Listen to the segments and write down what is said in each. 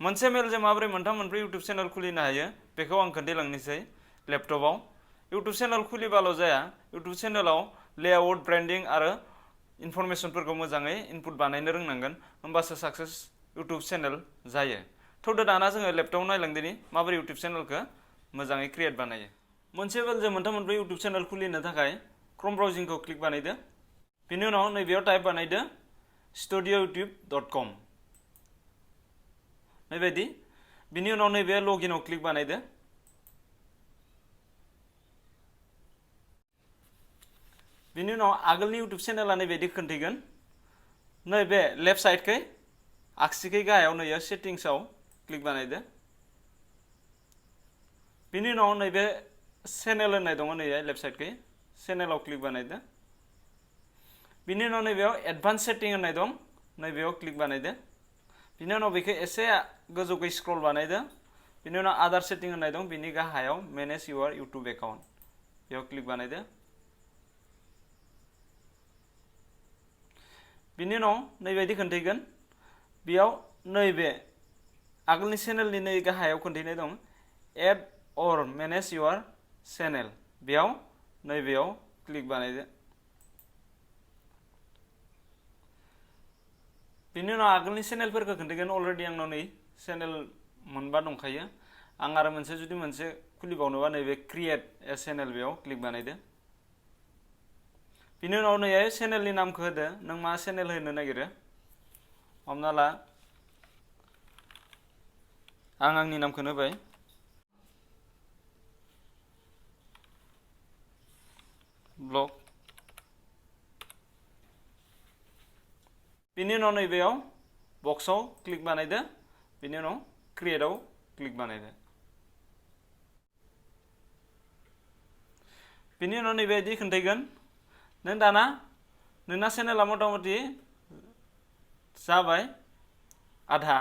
मोनसे मेलजों माबोरै मोनथाम मोनब्रै इउटुब चेनेल खुलिनो हायो बेखौ आं खोन्थालांनोसै लेपटपाव इउटुब चेनेल खुलिबाल' जाया इउटुब चेनेलाव लेआउट ब्रेन्डिं आरो इनफरमेशनफोरखौ मोजाङै इनपुट बानायनो रोंनांगोन होमबासो साक्सेस इउटुब चेनेल जायो थौदो दाना जोङो लेपटपाव नायलांदिनि माबोरै इउटुब चेनेलखौ मोजाङै क्रिएट बानायो मोनसे मेलजों मोनथाम मोनब्रै इउटुब चेनेल खुलिनो थाखाय क्रोम ब्राउजिंखौ क्लिक बानायदो बिनि उनाव नैबेयाव टाइप बानायदो studioyoutube.com नैबायदि बिनि उनाव नैबे लगिनआव क्लिक बानायदो बिनि उनाव आगोलनि इउटुब चेनेला नैबायदि खोन्थैगोन नैबे लेफ्ट साइडखै आगसिखै गाहायाव नैयो सेटिंसआव क्लिक बानायदो बिनि उनाव नैबे चेनेल होननाय दङ नैयो लेफ्ट साइडखै चेनेलाव क्लिक बानायदो बिनि उनाव नैबेयाव एडभान्स सेटिं होननाय दं नैबेयाव क्लिक बानायदो बिनि उनाव बेखौ एसे गोजौखै स्क्रल बानायदो बिनि उनाव आदार सेटिं होननाय दं बिनि गाहायाव मेनेज युवर इउटुब एकाउन्ट बेयाव क्लिक बानायदो बिनि उनाव नैबायदि खोन्थैगोन बेयाव नैबे आगोलनि चेनेलनि नै गाहायाव खोन्थैनाय दं एड अर मेनेज युवर चेनेल बेयाव नैबेयाव क्लिक बानायदो बिनि उनाव आगोलनि चेनेलफोरखौ खोन्थैगोन अलरेडि आंनाव नै चेनेल मोनबा दंखायो आं आरो मोनसे जुदि मोनसे खुलिबावनोबा नैबे क्रिएट ए चेनेल बेयाव क्लिक बानायदो बिनि उनाव नै चेनेलनि नामखौ होदो नों मा चेनेल होनो नागिरो हमना ला आं आंनि नामखौनो होबाय ब्लग बिनि उनाव नैबेयाव बक्सआव क्लिक बानायदो बिनि उनाव क्रिएटआव क्लिक बानायदो बिनि उनाव नैबायदि खोन्थैगोन नों दाना नोंना चेनेला मथा मथि जाबाय आधा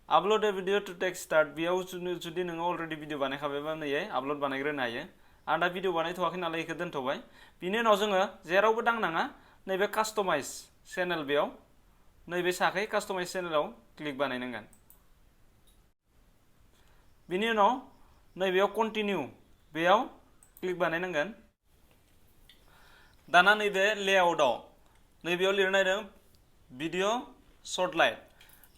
आपलोड ए भिडिअ टु टेक स्टार्ट बेयाव जुदि नोङो अलरेडि भिडिअ बानायखाबायबा नैयै आपलोड बानायग्रोनो हायो आं दा भिडिअ बानायथ'वाखै नालाय बेखौ दोनथ'बाय बिनि उनाव जोङो जेरावबो दांनाङा नैबे कास्टमाइज चेनेल बेयाव नैबे साखै कास्टमाइज चेनेलाव क्लिक बानायनांगोन बिनि उनाव नैबेयाव कन्टिनिउ बेयाव क्लिक बानायनांगोन दाना नैबे लेआउटआव नैबेयाव लिरनाय दं भिडिअ शर्टलाइट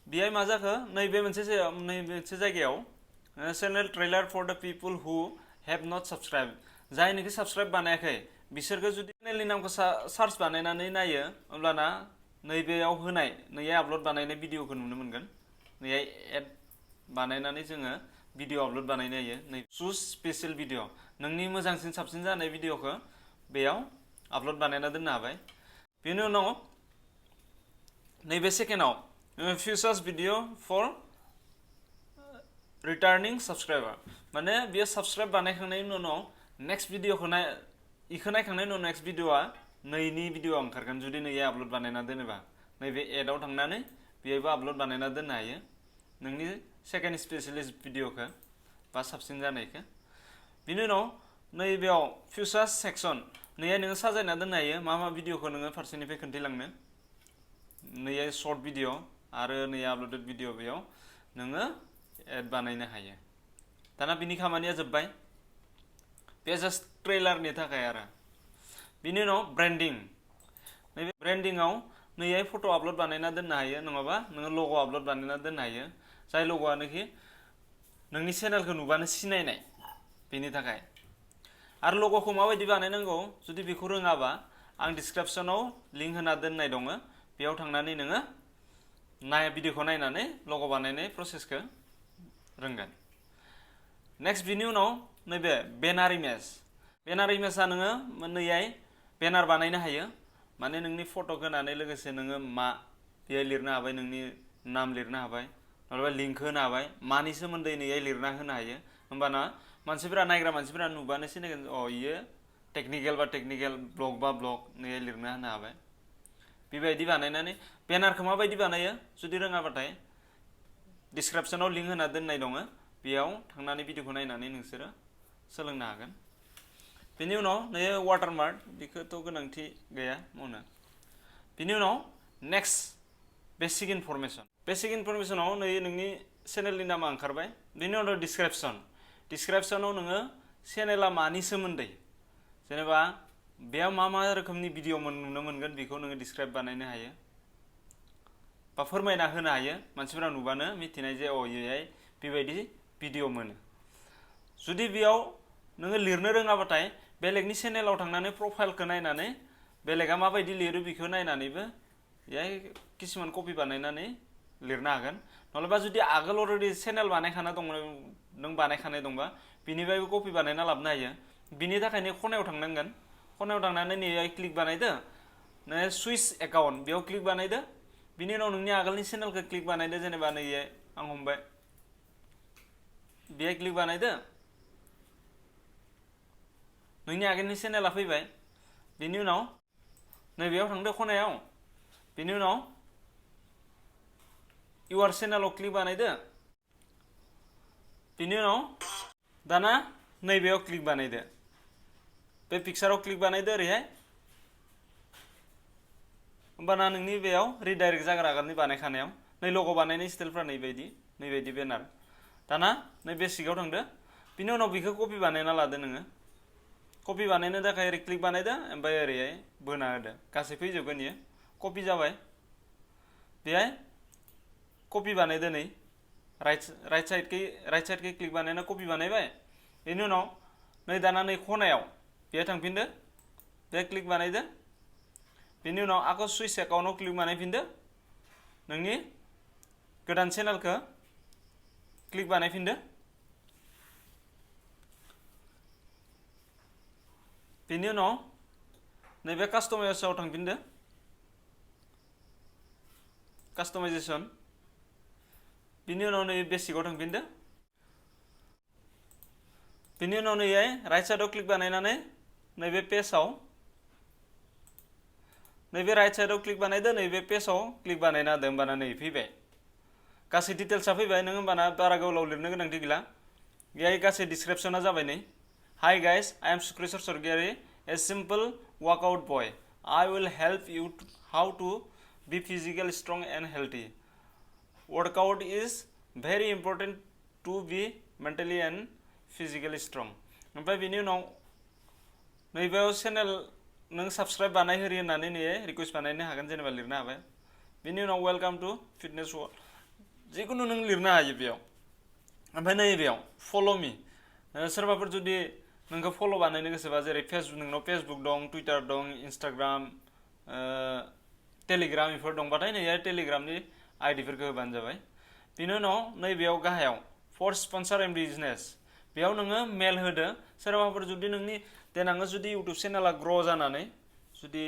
बेहाय मा जाखो नैबे मोनसे जायगायाव channel trailer four the people who have not subscribe जायनोखि साबस्क्राइब बानायाखै बिसोरखौ जुदि चेनेलनि नामखौ सार्च बानायनानै नायो अब्लाना नैबेयाव होनाय नैया आपलोड बानायनाय भिडिअखौ नुनो मोनगोन नैया एड बानायनानै जोङो भिडिअ आपलोड बानायनो हायो नै चुज स्पेशल भिडिअ नोंनि मोजांसिन साबसिन जानाय भिडिअखौ बेयाव आपलोड बानायना दोननो हाबाय बेनि उनाव नैबे सेकेन्डआव फिउचार्स भिडिअ फर रिटार्निं साबस्क्राइबार माने बेयो साबस्क्राइब बानायखांनायनि उनाव नेक्स्ट भिडिअखौ इखौ नायखांनायनि उनाव नेक्स्ट भिडिअआ नैनि भिडिअ ओंखारगोन जुदि नैया आपलोड बानायना दोनोबा नैबे एडआव थांनानै बेहायबो आपलोड बानायना दोननो हायो नोंनि सेकेन्ड स्पेशलिस्ट भिडिअखौ बा साबसिन जानायखौ बिनि उनाव नैबेयाव फिउचार्स सेक्सन नैया नोङो साजायना दोननो हायो मा मा भिडिअखौ नोङो फारसेनिफ्राय खोन्थैलांनो नैया सर्ट भिडिअ आरो नैया आपलोडेड भिडिअ बेयाव नोङो एड बानायनो हायो दाना बिनि खामानिया जोब्बाय बे जास्ट ट्रेलारनि थाखाय आरो बिनि उनाव ब्रेन्डिं नैबे ब्रेन्डिंआव नैहाय फट' आपलोड बानायना दोननो हायो नङाबा नोङो लग' आपलोड बानायना दोननो हायो जाय लग'आनोखि नोंनि चेनेलखौ नुबानो सिनायनाय बेनि थाखाय आरो लग'खौ माबायदि बानायनांगौ जुदि बेखौ रोङाबा आं डिसक्रिपसनाव लिंक होना दोननाय दङ बेयाव थांनानै नोङो भिडिअखौ नायनानै लग' बानायनाय प्रसेसखौ रोंगोन नेक्स्ट बिनि उनाव नैबे बेनार इमेजआ नोङो नैहाय बेनार बानायनो हायो माने नोंनि फट' होनानै लोगोसे नोङो मा बेहाय लिरनो हाबाय नोंनि नाम लिरनो हाबाय नङाबा लिंक होनो हाबाय मानि सोमोन्दै नैहाय लिरना होनो हायो होमबाना मानसिफोरा नायग्रा मानसिफोरा नुबानो सिनायगोन अ इयो टेकनिकेल बा टेकनिकेल ब्लग बा ब्लग नैहाय लिरना होनो हाबाय बेबायदि बानायनानै बेनारखौ माबायदि बानायो जुदि रोङाबाथाय डिसक्रिपसनाव लिंक होना दोननाय दङ बेयाव थांनानै भिडिअखौ नायनानै नोंसोरो सोलोंनो हागोन बेनि उनाव नैयो वाटारमार्क बेखौथ' गोनांथि गैया मावनो बिनि उनाव नेक्स्ट बेसिक इनफरमेसनाव नै नोंनि चेनेलनि नामा ओंखारबाय बेनि उनाव डिसक्रिपसनाव नोङो चेनेला मानि सोमोन्दै जेनेबा बेयाव मा रोखोमनि भिडिअ नुनो मोनगोन बेखौ नोङो डिसक्राइब बानायनो हायो बा फोरमायना होनो हायो मानसिफोरा नुबानो मिथिनाय जे इयोहाय बेबायदि भिडिअ मोनो जुदि बेयाव नोङो लिरनो रोङाबाथाय बेलेगनि चेनेलाव थांनानै प्रफाइलखौ नायनानै बेलेगा माबायदि लिरो बेखौ नायनानैबो बेहाय किसुमान कपि बानायनानै लिरनो हागोन नङाबा जुदि आगोल अलरेडि चेनेल बानायखाना दङ नों बानायखानाय दंबा बिनिफ्रायबो कपि बानायना लाबोनो हायो बिनि थाखायनो खनायाव थांनांगोन खनायाव थांनानै नैहाय क्लिक बानायदो नोङो सुइच एकाउन्ट बेयाव क्लिक बानायदो बिनि उनाव नोंनि आगोलनि चेनेलखौ क्लिक बानायदो जेनेबा नैहाय आं हमबाय बेहाय क्लिक बानायदो नोंनि आगोलनि चेनेला फैबाय बिनि उनाव नैबेयाव थांदो खनायाव बिनि उनाव इउआर चेनेलाव क्लिक बानायदो बिनि उनाव दाना नैबेयाव क्लिक बानायदो बे पिक्साराव क्लिक बानायदो ओरैहाय होमबाना नोंनि बेयाव रिडाइरेक्ट जाग्रा आगोलनि बानायखानायाव नै लग' बानायनाय स्टाइलफ्रा नैबायदि बेनार दाना नै बेसिकआव थांदो बिनि उनाव बेखौ कपि बानायना लादो नोङो कपि बानायनो थाखाय ओरै क्लिक बानायदो ओमफ्राय ओरैहाय बोना होदो गासै फैजोबगोन इयो कपि जाबाय बेहाय कपि बानायदो नै राइट साइडखै क्लिक बानायना कपि बानायबाय बेनि उनाव नै दाना नै खनायाव बेहाय थांफिनदो बेहाय क्लिक बानायदो बेनि उनाव आखौ सुइच एकाउन्टआव क्लिक बानायफिनदो नोंनि गोदान चेनेलखौ क्लिक बानायफिनदो बेनि उनाव नैबे कास्टमाइजेसनाव थांफिनदो कास्टमाइजेसन बिनि उनाव नै बेसिकआव थांफिनदो बिनि उनाव नैहाय राइट साइडआव क्लिक बानायनानै नैबे पेजआव नैबे राइट साइडआव क्लिक बानायदो नैबे पेजआव क्लिक बानायना होदो होमबाना नै फैबाय गासै डिटेल्सआ फैबाय नों होमबाना बारा गोलाव लिरनो गोनांथि गैला बेहाय गासै डिसक्रिपसना जाबाय नै hi guys I am Sukreswar Sargiyari a simple workout बय I will help you how to be physical strong and healthy workout is very important to be mentally and physically strong ओमफ्राय बिनि उनाव नैबेयाव चेनेल नों साबस्क्राइब बानायहरि होननानै नैहाय रिक्वेस्ट बानायनो हागोन जेनेबा लिरनो हाबाय बिनि उनाव वेलकाम टू फिटनेस वर्ल्ड जिखुनु नों लिरनो हायो बेयाव ओमफ्राय नैबेयाव फल' मी सोरबाफोर जुदि नोंखौ फल' बानायनो गोसोबा जेरै नोंनाव फेसबुक दं टुइटार दं इन्सटाग्राम टेलिग्राम बेफोर दंबाथाय नैहाय टेलिग्रामनि आइडिफोरखौ होबानो जाबाय बिनि उनाव नैबेयाव गाहायाव फर स्पन्सर एन्ड बिजनेस बेयाव नोङो मेल होदो सोरबाफोर जुदि नोंनि देनाङो जुदि इउटुब चेनेला ग्र' जानानै जुदि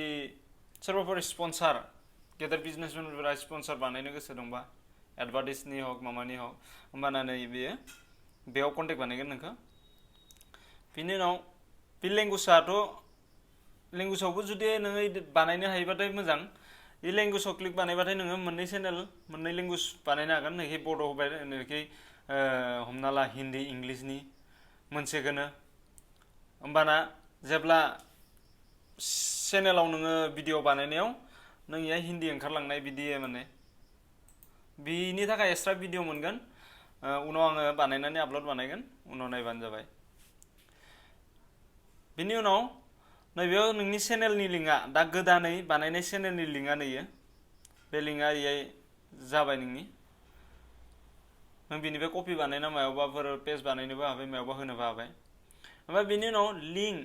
सोरबाफोर स्पन्सार गेदेर बिजनेसमेनफोरा स्पन्सार बानायनो गोसो दंबा एडभार्टाइजनि हक मामानि हक होमबाना नै बेयो बेयाव कन्टेक्ट बानायगोन नोंखौ बिनि उनाव बे लेंगुवेजावबो जुदि नोङो बानायनो हायोबाथाय मोजां बे लेंगुवेजाव क्लिक बानायबाथाय नोङो मोननै चेनेल मोननै लेंगुवेज बानायनो हागोन नैखि बड' होबाय नैखि हमना ला हिन्दी इंलिशनि मोनसेखौनो होमबाना जेब्ला चेनेलाव नोङो भिडिअ बानायनायाव नों इहाय हिन्दी ओंखारलांनाय बिदि माने बिनि थाखाय एक्सट्रा भिडिअ मोनगोन उनाव आङो बानायनानै आपल'ड बानायगोन उनाव नायबानो जाबाय बिनि उनाव नैबेयाव नोंनि चेनेलनि लिंकआ दा गोदानै बानायनाय चेनेलनि लिंकआ नैयो बे लिंकआ इहाय जाबाय नोंनि नों बिनिफ्राय कपि बानायना मायावबाफोर पेज बानायनोबो हाबाय मायावबा होनोबो हाबाय ओमफ्राय बिनि उनाव लिंक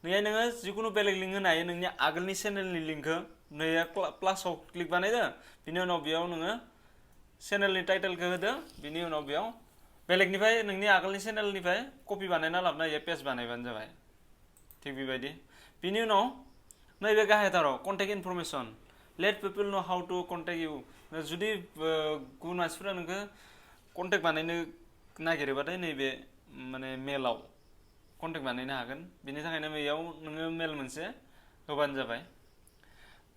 नैहाय नोङो जिखुनु बेलेग लिंक होनो हायो नोंनि आगोलनि चेनेलनि लिंकखौ नैहाय प्लासाव क्लिक बानायदो बिनि उनाव बेयाव नोङो चेनेलनि टाइटेलखौ होदो बिनि उनाव बेयाव बेलेगनिफ्राय नोंनि आगोलनि चेनेलनिफ्राय कपि बानायना लाबोना इहाय पेज बानायबानो जाबाय थिग बेबायदि बिनि उनाव नैबे गाहायथाराव contact information let people know how to contact U जुदि गुबुन मानसिफोरा नोंखौ कन्टेक्ट बानायनो नागिरोबाथाय नैबे माने मेलाव कन्टेक्ट बानायनो हागोन बिनि थाखायनो बेयाव नोङो मेल मोनसे होबानो जाबाय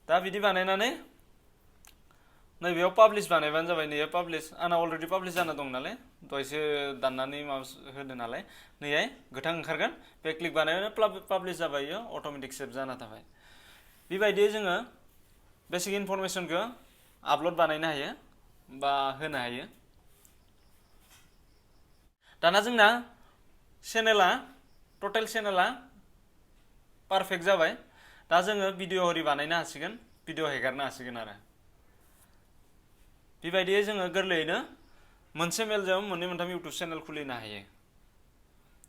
दा बिदि बानायनानै नैबेयाव पाब्लिश बानायबानो जाबाय नैयाव पाब्लिश आंना अलरेडि पाब्लिश जाना दं नालाय दहायसो दाननानै माबा होदो नालाय नैहाय गोथां ओंखारगोन बे क्लिक बानायनानै पाब्लिश जाबाय इयो अट'मेटिक सेभ जाना थाबाय बेबायदि जोङो बेसिक इनफरमेसनखौ आपल'ड बानायनो हायो बा होनो हायो दाना जोंना चेनेला टटेल चेनेला पारफेक्ट जाबाय दा जोङो भिडिअ ओरि बानायनो हासिगोन भिडिअ हेगारनो हासिगोन आरो बेबायदियै जोङो गोरलैयैनो मोनसे मेलजों मोननै मोनथाम इउटुब चेनेल खुलिनो हायो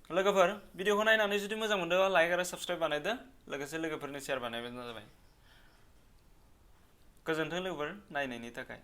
लोगोफोर भिडिअखौ नायनानै जुदि मोजां मोनदोंबा लाइक आरो साबस्क्राइब बानायदो लोगोसे लोगोफोरनि शेयार बानायबानो जाबाय गोजोन्थों लोगोफोर नायनायनि थाखाय